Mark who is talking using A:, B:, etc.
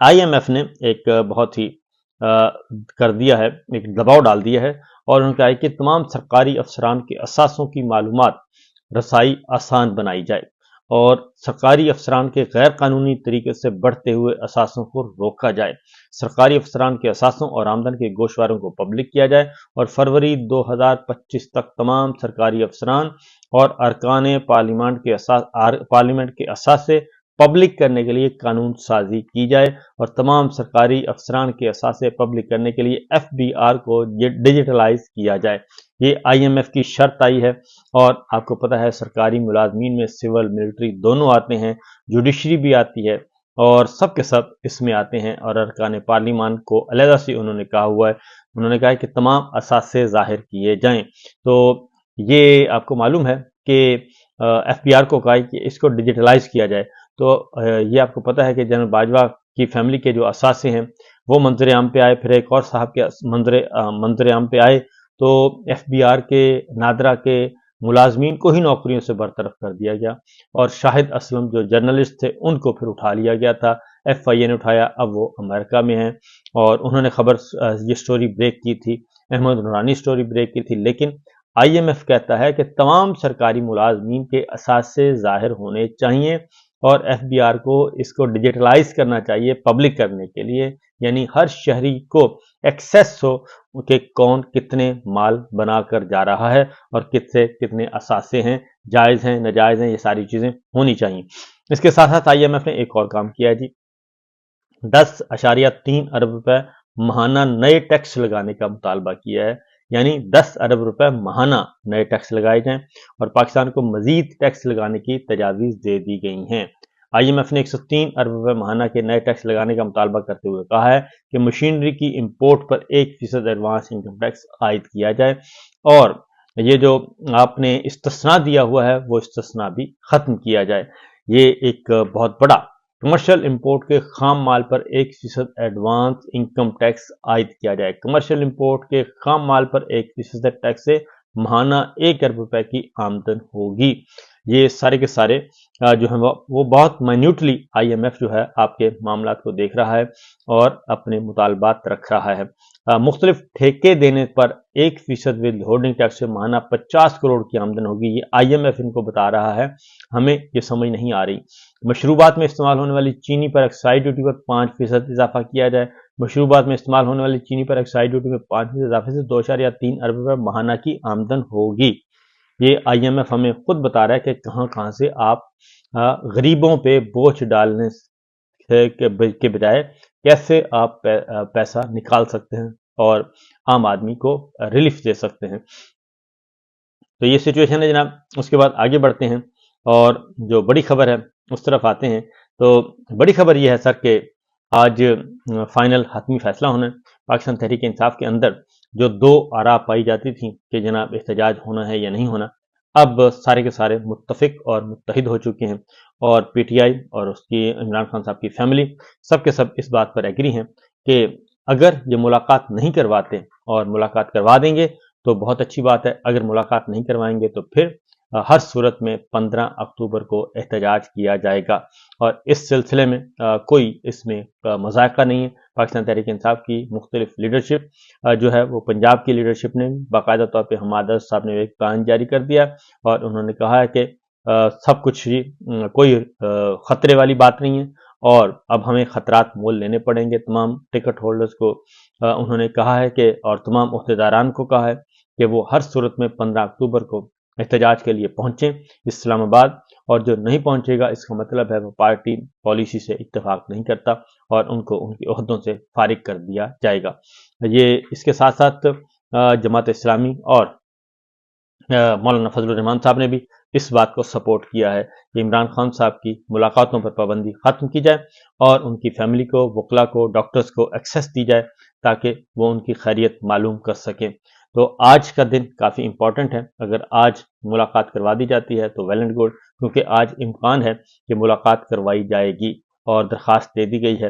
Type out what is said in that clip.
A: IMF نے ایک بہت ہی کر دیا ہے، ایک دباؤ ڈال دیا ہے، اور ان کا ہے کہ تمام سرکاری افسران کے اثاثوں کی معلومات رسائی آسان بنائی جائے، اور سرکاری افسران کے غیر قانونی طریقے سے بڑھتے ہوئے اثاثوں کو روکا جائے۔ سرکاری افسران کے اثاثوں اور آمدن کے گوشواروں کو پبلک کیا جائے، اور فروری 2025 تک تمام سرکاری افسران اور ارکان پارلیمنٹ کے اثاثے پبلک کرنے کے لیے قانون سازی کی جائے، اور تمام سرکاری افسران کے اثاثے پبلک کرنے کے لیے FBR کو ڈیجیٹلائز کیا جائے۔ یہ IMF کی شرط آئی ہے، اور آپ کو پتہ ہے سرکاری ملازمین میں سول ملٹری دونوں آتے ہیں، جوڈیشری بھی آتی ہے، اور سب کے سب اس میں آتے ہیں، اور ارکان پارلیمان کو علیحدہ سے انہوں نے کہا ہوا ہے، انہوں نے کہا ہے کہ تمام اثاثے ظاہر کیے جائیں۔ تو یہ آپ کو معلوم ہے کہ FBR کو کہا ہے کہ اس کو ڈیجیٹلائز کیا جائے۔ تو یہ آپ کو پتہ ہے کہ جنرل باجوہ کی فیملی کے جو اثاثے ہیں وہ منظر عام پہ آئے، پھر ایک اور صاحب کے منظر عام پہ آئے، تو FBR کے نادرا کے ملازمین کو ہی نوکریوں سے برطرف کر دیا گیا، اور شاہد اسلم جو جرنلسٹ تھے ان کو پھر اٹھا لیا گیا تھا، FIA نے اٹھایا، اب وہ امریکہ میں ہیں، اور انہوں نے یہ سٹوری بریک کی تھی، احمد نورانی سٹوری بریک کی تھی، لیکن IMF کہتا ہے کہ تمام سرکاری ملازمین کے اثاثے ظاہر ہونے چاہیے، اور FBR کو اس کو ڈیجیٹلائز کرنا چاہیے پبلک کرنے کے لیے، یعنی ہر شہری کو ایکسیس ہو کہ کون کتنے مال بنا کر جا رہا ہے، اور کتنے اثاثے ہیں، جائز ہیں ناجائز ہیں، یہ ساری چیزیں ہونی چاہیے۔ اس کے ساتھ ساتھ IMF نے ایک اور کام کیا ہے جی، 10.3 ارب روپے ماہانہ نئے ٹیکس لگانے کا مطالبہ کیا ہے، یعنی 10 ارب روپے ماہانہ نئے ٹیکس لگائے جائیں، اور پاکستان کو مزید ٹیکس لگانے کی تجاویز دے دی گئی ہیں۔ IMF نے 103 ارب روپے ماہانہ کے نئے ٹیکس لگانے کا مطالبہ کرتے ہوئے کہا ہے کہ مشینری کی امپورٹ پر 1% ایڈوانس انکم ٹیکس عائد کیا جائے، اور یہ جو آپ نے استثناء دیا ہوا ہے وہ استثناء بھی ختم کیا جائے۔ یہ ایک بہت بڑا کمرشل امپورٹ کے خام مال پر 1% ایڈوانس انکم ٹیکس عائد کیا جائے۔ کمرشل امپورٹ کے خام مال پر 1% ٹیکس سے ماہانہ 1 ارب روپے کی آمدن ہوگی۔ یہ سارے کے سارے جو ہیں وہ بہت مائنیوٹلی IMF جو ہے آپ کے معاملات کو دیکھ رہا ہے اور اپنے مطالبات رکھ رہا ہے۔ مختلف ٹھیکے دینے پر 1% ود ہولڈنگ ٹیکس سے ماہانہ 50 کروڑ کی آمدن ہوگی، یہ IMF ان کو بتا رہا ہے، ہمیں یہ سمجھ نہیں آ رہی۔ مشروبات میں استعمال ہونے والی چینی پر ایکسائز ڈیوٹی پر 5% اضافہ کیا جائے۔ مشروبات میں استعمال ہونے والی چینی پر ایکسائز ڈیوٹی میں 5% اضافے سے 2.3 ارب روپے ماہانہ کی آمدن ہوگی۔ یہ IMF ہمیں خود بتا رہا ہے کہ کہاں سے آپ غریبوں پہ بوجھ ڈالنے کے بجائے کیسے آپ پیسہ نکال سکتے ہیں اور عام آدمی کو ریلیف دے سکتے ہیں۔ تو یہ سچویشن ہے جناب۔ اس کے بعد آگے بڑھتے ہیں، اور جو بڑی خبر ہے اس طرف آتے ہیں۔ تو بڑی خبر یہ ہے سر کہ آج فائنل حتمی فیصلہ ہونا ہے۔ پاکستان تحریک انصاف کے اندر جو 2 آراء پائی جاتی تھیں کہ جناب احتجاج ہونا ہے یا نہیں ہونا، اب سارے کے سارے متفق اور متحد ہو چکے ہیں، اور PTI اور اس کی عمران خان صاحب کی فیملی سب کے سب اس بات پر ایگری ہیں کہ اگر یہ ملاقات نہیں کرواتے اور ملاقات کروا دیں گے تو بہت اچھی بات ہے، اگر ملاقات نہیں کروائیں گے تو پھر ہر صورت میں 15 اکتوبر کو احتجاج کیا جائے گا، اور اس سلسلے میں کوئی اس میں مذائقہ نہیں ہے۔ پاکستان تحریک انصاف کی مختلف لیڈرشپ جو ہے وہ پنجاب کی لیڈرشپ نے باقاعدہ طور پہ حماد صاحب نے ایک بیان جاری کر دیا، اور انہوں نے کہا ہے کہ سب کچھ کوئی خطرے والی بات نہیں ہے، اور اب ہمیں خطرات مول لینے پڑیں گے تمام ٹکٹ ہولڈرز کو۔ انہوں نے کہا ہے کہ اور تمام عہدیداران کو کہا ہے کہ وہ ہر صورت میں 15 اکتوبر کو احتجاج کے لیے پہنچیں اسلام آباد، اور جو نہیں پہنچے گا اس کا مطلب ہے وہ پارٹی پالیسی سے اتفاق نہیں کرتا، اور ان کو ان کی عہدوں سے فارغ کر دیا جائے گا۔ یہ اس کے ساتھ ساتھ جماعت اسلامی اور مولانا فضل الرحمان صاحب نے بھی اس بات کو سپورٹ کیا ہے کہ عمران خان صاحب کی ملاقاتوں پر پابندی ختم کی جائے، اور ان کی فیملی کو، وکلا کو، ڈاکٹرز کو ایکسیس دی جائے تاکہ وہ ان کی خیریت معلوم کر سکیں۔ تو آج کا دن کافی امپورٹنٹ ہے، اگر آج ملاقات کروا دی جاتی ہے تو ویل اینڈ گڈ، کیونکہ آج امکان ہے کہ ملاقات کروائی جائے گی اور درخواست دے دی گئی ہے۔